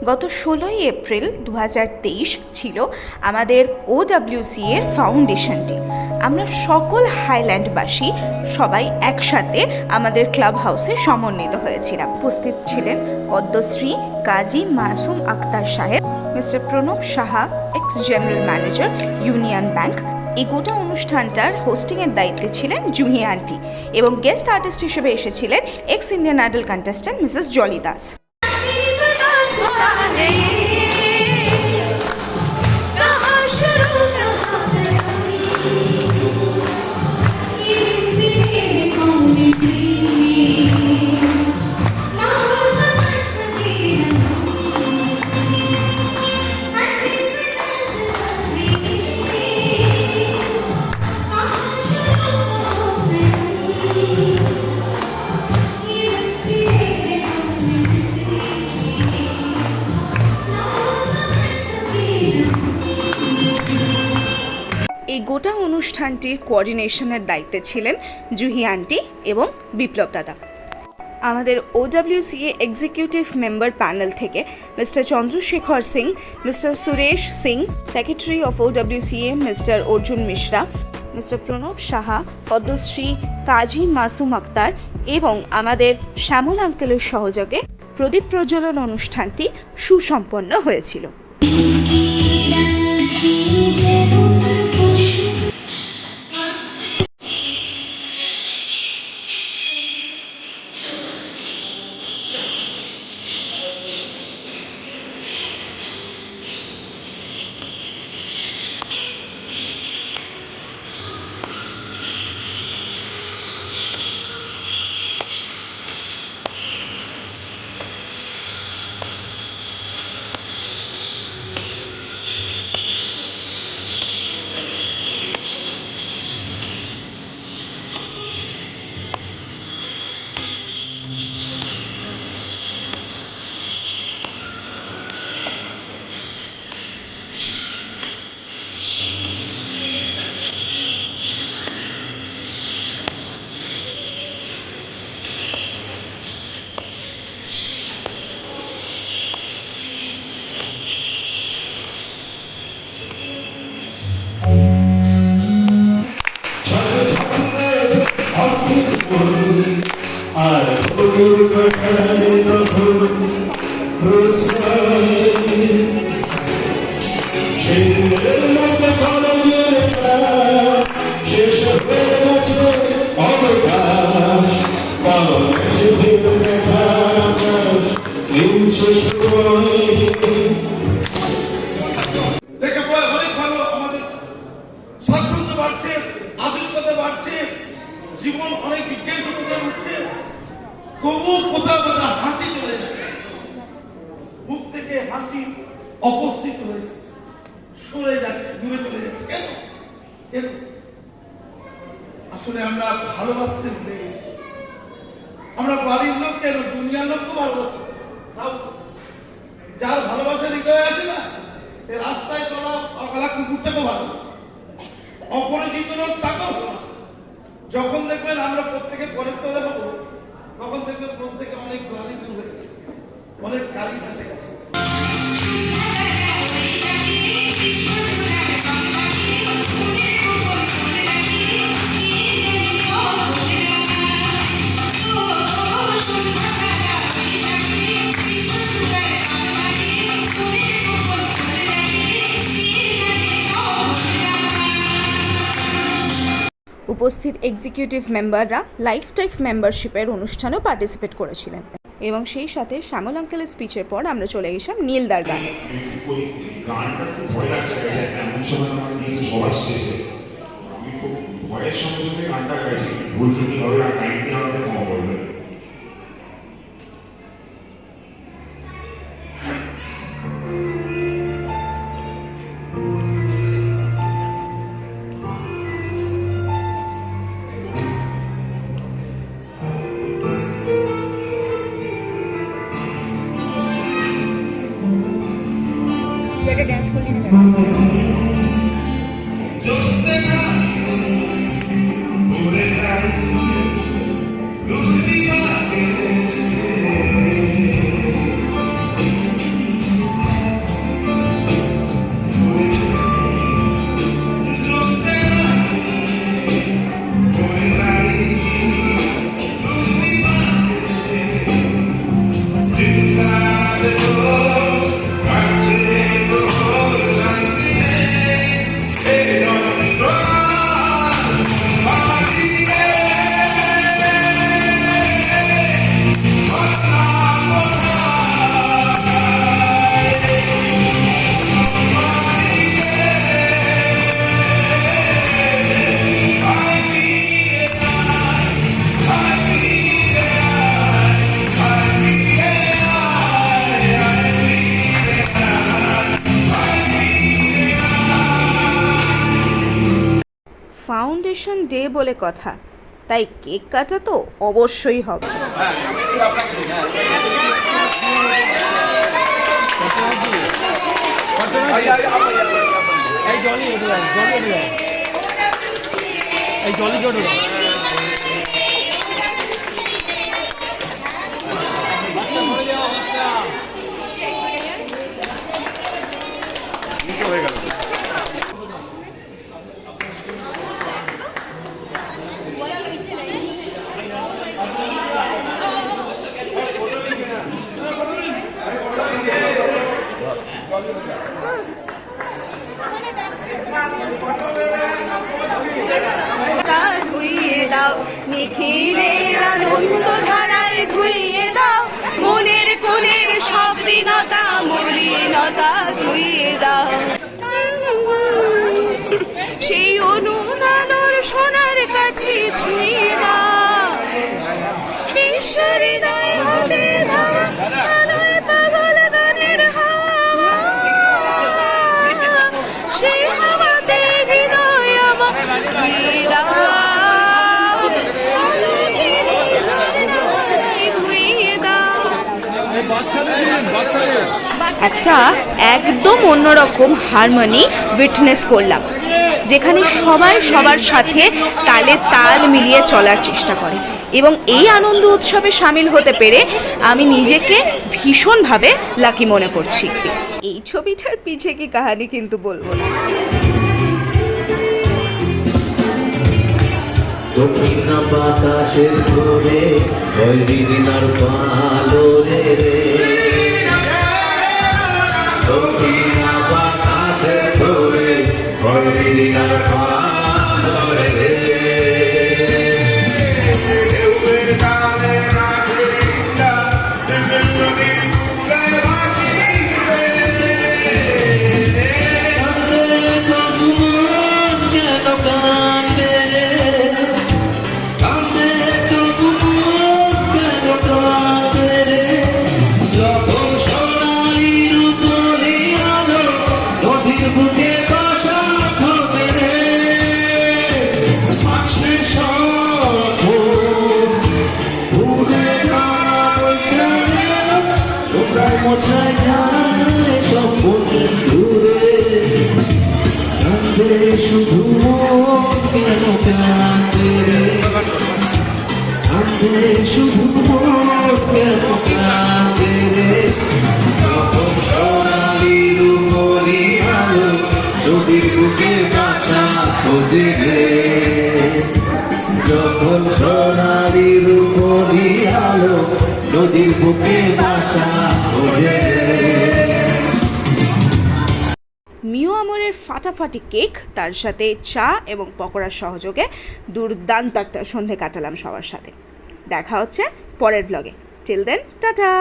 গত 16ই এপ্রিল 2023 ছিল আমাদের OWC এর ফাউন্ডেশন ডে। আমরা সকল হাইল্যান্ডবাসী সবাই একসাথে আমাদের ক্লাব হাউসে সমন্বিত হয়েছিলাম। উপস্থিত ছিলেন পদ্মশ্রী কাজী মাসুম আক্তার সাহেব, mister Pranab Saha, ex general manager, union bank. এই গোটা অনুষ্ঠানটার হোস্টিংয়ের দায়িত্বে ছিলেন জুহি আন্টি এবং গেস্ট আর্টিস্ট হিসেবে এসেছিলেন ex Indian Idol contestant Mrs Jolly Das. এই গোটা অনুষ্ঠানটির কোঅর্ডিনেশনের দায়িত্বে ছিলেন জুহি আন্টি এবং বিপ্লব দাদা। আমাদের OWCA এক্সিকিউটিভ মেম্বার প্যানেল থেকে mister Chandrashekhar Singh, mister Suresh Singh, secretary of OWCA mister Arjun Mishra, mister Pranab Saha, Padmashri Kazi Masum Akhtar এবং আমাদের শ্যামল আঙ্কেলের সহযোগে প্রদীপ প্রজ্বলন অনুষ্ঠানটি সুসম্পন্ন হয়েছিল। জীবন অনেক বিজ্ঞান সুবিধা হচ্ছে, তবু কোথাও কোথাও হাসি চলে যাচ্ছে, মুখ থেকে হাসি অপস্থিত হয়ে যাচ্ছে, সরে যাচ্ছে, দূরে চলে যাচ্ছে। কেন? আসলে আমরা ভালোবাসতে ভুলে গেছি। আমরা বাড়ির লোক কেন, দুনিয়ার লোককে ভালোবাসতে, যার ভালোবাসার হৃদয় আছে না, সে রাস্তায় চলা অকালা কুকুরটাকেও ভালোবাসে, অপরিচিত লোক তাকেও ভালোবাসে। যখন দেখবেন আমরা প্রত্যেকে পরের তলে হবো, তখন দেখবেন প্রত্যেকে অনেক গালি দূর হয়ে গেছে, অনেক গালি ভেসে গেছে। উপস্থিত এক্সিকিউটিভ মেম্বাররা লাইফ টাইম মেম্বারশিপের অনুষ্ঠানেও পার্টিসিপেট করেছিলেন এবং সেই সাথে শ্যামল আঙ্কেলের স্পিচের পর আমরা চলে গেছিলাম নীলদার গানে। গানটা খুব ভয় লাগছে, এমন সময় আমার দিয়েছে সবার শেষে, আমি খুব ভয়ের সঙ্গে সঙ্গে গানটা গাইছি, ভুল ত্রুটি হবে আর কাইন্ডলি আমাকে ক্ষমা করবে। ড্যান্স করলি না ফাউন্ডেশন ডে বলে কথা, তাই কেক কাটা তো অবশ্যই হবে। ধুইয়ে দাও নিখিলের আনন্দ ধারায়, ধুইয়ে দাও মনের কোণের সব দীনতা মলিনতা, ধুইয়ে দাও সেই অনুদানর সোনার কাছে, ছুঁয়ে দাও ঈশ্বর হৃদয় হতে ধারা আলোয় পাগল গানের হাওয়া, সেই হাওয়াতে হৃদয় আমার ধুইয়ে দাও, ধুইয়ে দাও। একটা একদম অন্যরকম হারমোনি উইটনেস করলাম, যেখানে সবাই সবার সাথে তালে তাল মিলিয়ে চলার চেষ্টা করে, এবং এই আনন্দ উৎসবে সামিল হতে পেরে আমি নিজেকে ভীষণভাবে লাকি মনে করছি। এই ছবিটার পিছে কি কাহিনী কিন্তু বলবো না। দক্ষিণ বাতাসের ধরে বৈরিনার পালো রে, দক্ষিণ বাতাসের ধরে বৈরিনার পালো রে, মোছায় যায় সব বন্ধুরে, কান্দে শুধু মন কেন কান্দে রে, কান্দে শুধু মন কেন কান্দে রে, যখন সোনালি রূপলি আলো নদীর বুকে বাসা খোঁজে রে, যখন সোনালি রূপলি আলো নদীর বুকে বাসা খোঁজে। মিও আমরের ফাটাফাটি কেক, তার সাথে চা এবং পকোড়ার সহযোগে দুর্দান্ত একটা সন্ধে কাটালাম সবার সাথে। দেখা হচ্ছে পরের ব্লগে। Till then, tata.